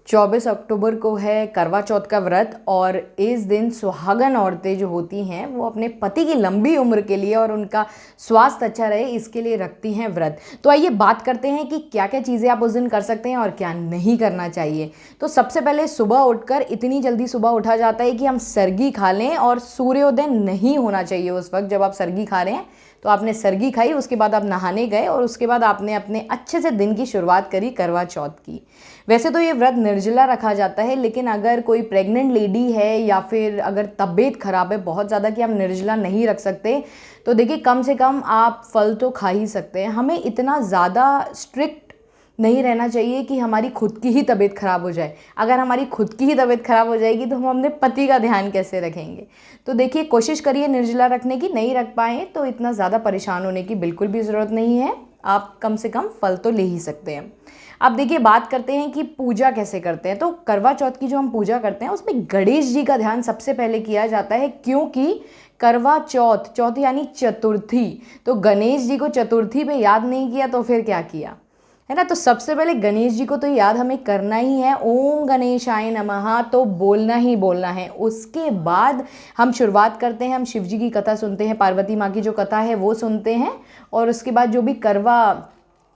24 अक्टूबर को है करवा चौथ का व्रत और इस दिन सुहागन औरतें जो होती हैं वो अपने पति की लंबी उम्र के लिए और उनका स्वास्थ्य अच्छा रहे इसके लिए रखती हैं व्रत। तो आइए बात करते हैं कि क्या क्या चीज़ें आप उस दिन कर सकते हैं और क्या नहीं करना चाहिए। तो सबसे पहले सुबह उठकर इतनी जल्दी सुबह उठा जाता है कि हम सरगी खा लें और सूर्योदय नहीं होना चाहिए उस वक्त जब आप सरगी खा रहे हैं। तो आपने सरगी खाई, उसके बाद आप नहाने गए और उसके बाद आपने अपने अच्छे से दिन की शुरुआत करी करवा चौथ की। वैसे तो ये व्रत निर्जला रखा जाता है, लेकिन अगर कोई प्रेग्नेंट लेडी है या फिर अगर तबीयत खराब है बहुत ज़्यादा कि आप निर्जला नहीं रख सकते, तो देखिए कम से कम आप फल तो खा ही सकते हैं। हमें इतना ज़्यादा स्ट्रिक्ट नहीं रहना चाहिए कि हमारी खुद की ही तबीयत ख़राब हो जाए। अगर हमारी खुद की ही तबीयत ख़राब हो जाएगी तो हम अपने पति का ध्यान कैसे रखेंगे। तो देखिए कोशिश करिए निर्जला रखने की, नहीं रख पाएँ तो इतना ज़्यादा परेशान होने की बिल्कुल भी ज़रूरत नहीं है। आप कम से कम फल तो ले ही सकते हैं। अब देखिए बात करते हैं कि पूजा कैसे करते हैं। तो करवा चौथ की जो हम पूजा करते हैं उसमें गणेश जी का ध्यान सबसे पहले किया जाता है, क्योंकि करवा चौथ, चौथ यानी चतुर्थी, तो गणेश जी को चतुर्थी पे याद नहीं किया तो फिर क्या किया, है ना। तो सबसे पहले गणेश जी को तो याद हमें करना ही है, ओम गणेशाय नमः तो बोलना ही बोलना है। उसके बाद हम शुरुआत करते हैं, हम शिव जी की कथा सुनते हैं, पार्वती माँ की जो कथा है वो सुनते हैं और उसके बाद जो भी करवा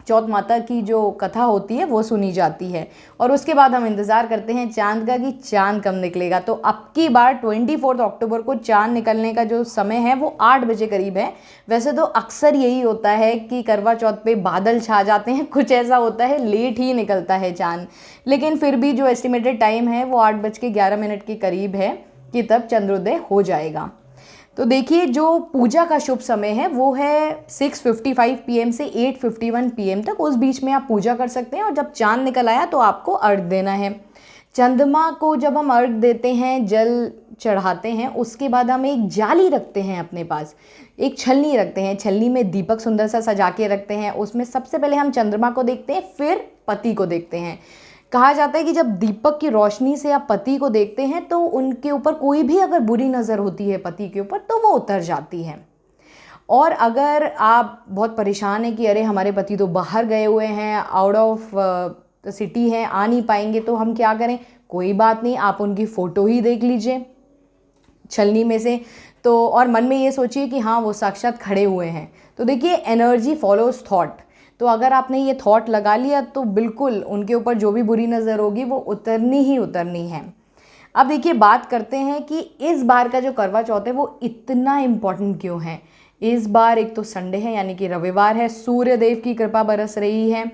चौथ माता की जो कथा होती है वो सुनी जाती है और उसके बाद हम इंतज़ार करते हैं चांद का कि चांद कब निकलेगा। तो अब की बार 24 अक्टूबर को चांद निकलने का जो समय है वो 8 बजे करीब है। वैसे तो अक्सर यही होता है कि करवा चौथ पे बादल छा जाते हैं, कुछ ऐसा होता है, लेट ही निकलता है चांद, लेकिन फिर भी जो एस्टिमेटेड टाइम है वो 8:11 के करीब है कि तब चंद्रोदय हो जाएगा। तो देखिए जो पूजा का शुभ समय है वो है 6:55 PM से 8:51 PM तक, उस बीच में आप पूजा कर सकते हैं और जब चांद निकल आया तो आपको अर्घ देना है। चंद्रमा को जब हम अर्घ देते हैं, जल चढ़ाते हैं, उसके बाद हम एक जाली रखते हैं अपने पास, एक छलनी रखते हैं, छलनी में दीपक सुंदर सा सजा के रखते हैं। उसमें सबसे पहले हम चंद्रमा को देखते हैं, फिर पति को देखते हैं। कहा जाता है कि जब दीपक की रोशनी से आप पति को देखते हैं तो उनके ऊपर कोई भी अगर बुरी नज़र होती है पति के ऊपर तो वो उतर जाती है। और अगर आप बहुत परेशान हैं कि अरे हमारे पति तो बाहर गए हुए हैं, आउट ऑफ सिटी हैं, आ नहीं पाएंगे, तो हम क्या करें, कोई बात नहीं, आप उनकी फ़ोटो ही देख लीजिए छलनी में से, तो और मन में ये सोचिए कि हाँ वो साक्षात खड़े हुए हैं। तो देखिए एनर्जी फॉलोज थॉट, तो अगर आपने ये थॉट लगा लिया तो बिल्कुल उनके ऊपर जो भी बुरी नज़र होगी वो उतरनी ही उतरनी है। अब देखिए बात करते हैं कि इस बार का जो करवा चौथ है वो इतना इम्पॉर्टेंट क्यों है। इस बार एक तो संडे है यानी कि रविवार है, सूर्य देव की कृपा बरस रही है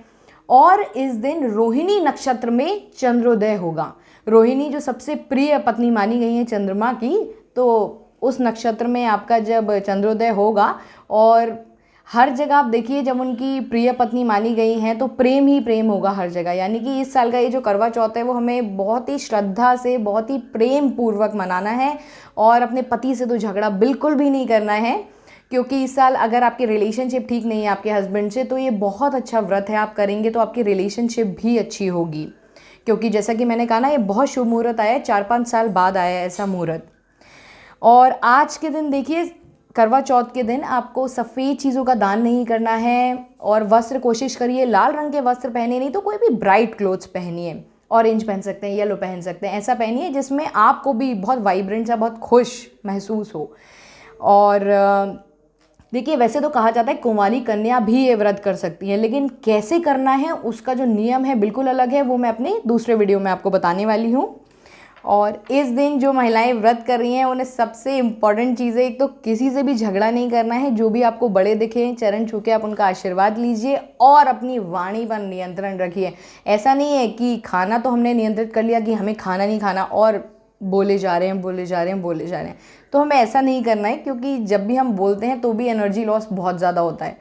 और इस दिन रोहिणी नक्षत्र में चंद्रोदय होगा। रोहिणी जो सबसे प्रिय पत्नी मानी गई है चंद्रमा की, तो उस नक्षत्र में आपका जब चंद्रोदय होगा और हर जगह आप देखिए जब उनकी प्रिय पत्नी मानी गई हैं तो प्रेम ही प्रेम होगा हर जगह। यानी कि इस साल का ये जो करवा चौथ है वो हमें बहुत ही श्रद्धा से, बहुत ही प्रेम पूर्वक मनाना है और अपने पति से तो झगड़ा बिल्कुल भी नहीं करना है, क्योंकि इस साल अगर आपकी रिलेशनशिप ठीक नहीं है आपके हस्बैंड से तो ये बहुत अच्छा व्रत है, आप करेंगे तो आपकी रिलेशनशिप भी अच्छी होगी। क्योंकि जैसा कि मैंने कहा ना, ये बहुत शुभ मुहूर्त आया है, 4-5 साल बाद आया है ऐसा मुहूर्त। और आज के दिन देखिए करवा चौथ के दिन आपको सफ़ेद चीज़ों का दान नहीं करना है और वस्त्र कोशिश करिए लाल रंग के वस्त्र पहने नहीं तो कोई भी ब्राइट क्लोथ्स पहनिए, ऑरेंज पहन सकते हैं, येलो पहन सकते हैं, ऐसा पहनिए जिसमें आपको भी बहुत वाइब्रेंट सा, बहुत खुश महसूस हो। और देखिए वैसे तो कहा जाता है कुंवारी कन्या भी ये व्रत कर सकती है, लेकिन कैसे करना है उसका जो नियम है बिल्कुल अलग है, वो मैं अपने दूसरे वीडियो में आपको बताने वाली हूँ। और इस दिन जो महिलाएं व्रत कर रही हैं उन्हें सबसे इम्पॉर्टेंट चीज़ है, एक तो किसी से भी झगड़ा नहीं करना है, जो भी आपको बड़े दिखें चरण छू के आप उनका आशीर्वाद लीजिए और अपनी वाणी पर नियंत्रण रखिए। ऐसा नहीं है कि खाना तो हमने नियंत्रित कर लिया कि हमें खाना नहीं खाना और बोले जा रहे हैं, तो हमें ऐसा नहीं करना है, क्योंकि जब भी हम बोलते हैं तो भी एनर्जी लॉस बहुत ज़्यादा होता है।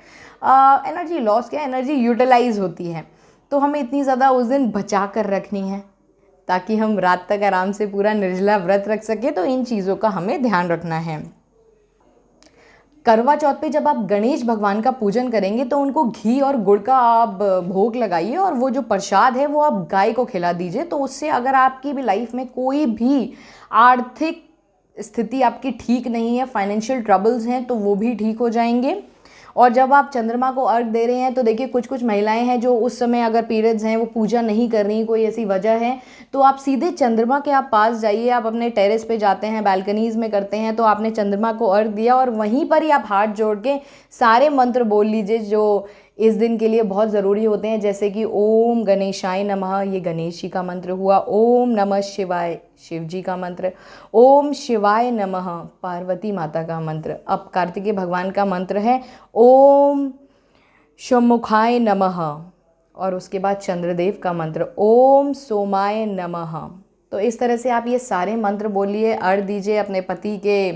एनर्जी लॉस क्या, एनर्जी यूटिलाइज होती है, तो हमें इतनी ज़्यादा उस दिन बचा कर रखनी है ताकि हम रात तक आराम से पूरा निर्जला व्रत रख सके। तो इन चीज़ों का हमें ध्यान रखना है। करवा चौथ पे जब आप गणेश भगवान का पूजन करेंगे तो उनको घी और गुड़ का आप भोग लगाइए और वो जो प्रसाद है वो आप गाय को खिला दीजिए। तो उससे अगर आपकी भी लाइफ में कोई भी आर्थिक स्थिति आपकी ठीक नहीं है, फाइनेंशियल ट्रबल्स हैं, तो वो भी ठीक हो जाएंगे। और जब आप चंद्रमा को अर्घ दे रहे हैं तो देखिए कुछ कुछ महिलाएं हैं जो उस समय अगर पीरियड्स हैं वो पूजा नहीं कर रही, कोई ऐसी वजह है, तो आप सीधे चंद्रमा के आप पास जाइए। आप अपने टेरेस पे जाते हैं, बालकनीज़ में करते हैं, तो आपने चंद्रमा को अर्घ दिया और वहीं पर ही आप हाथ जोड़ के सारे मंत्र बोल लीजिए जो इस दिन के लिए बहुत ज़रूरी होते हैं, जैसे कि ओम गणेशाय नमः, ये गणेश जी का मंत्र हुआ। ओम नमः शिवाय, शिव जी का मंत्र। ओम शिवाय नमः, पार्वती माता का मंत्र। अब कार्तिकेय भगवान का मंत्र है ओम शम्मुखाय नमः, और उसके बाद चंद्रदेव का मंत्र ओम सोमाय नमः। तो इस तरह से आप ये सारे मंत्र बोलिए, अर्घ दीजिए, अपने पति के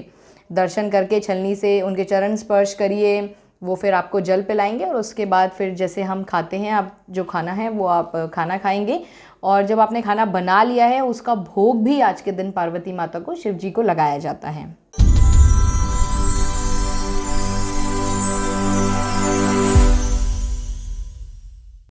दर्शन करके छलनी से उनके चरण स्पर्श करिए, वो फिर आपको जल पिलाएंगे और उसके बाद फिर जैसे हम खाते हैं, आप जो खाना है वो आप खाना खाएंगे। और जब आपने खाना बना लिया है उसका भोग भी आज के दिन पार्वती माता को, शिव जी को लगाया जाता है।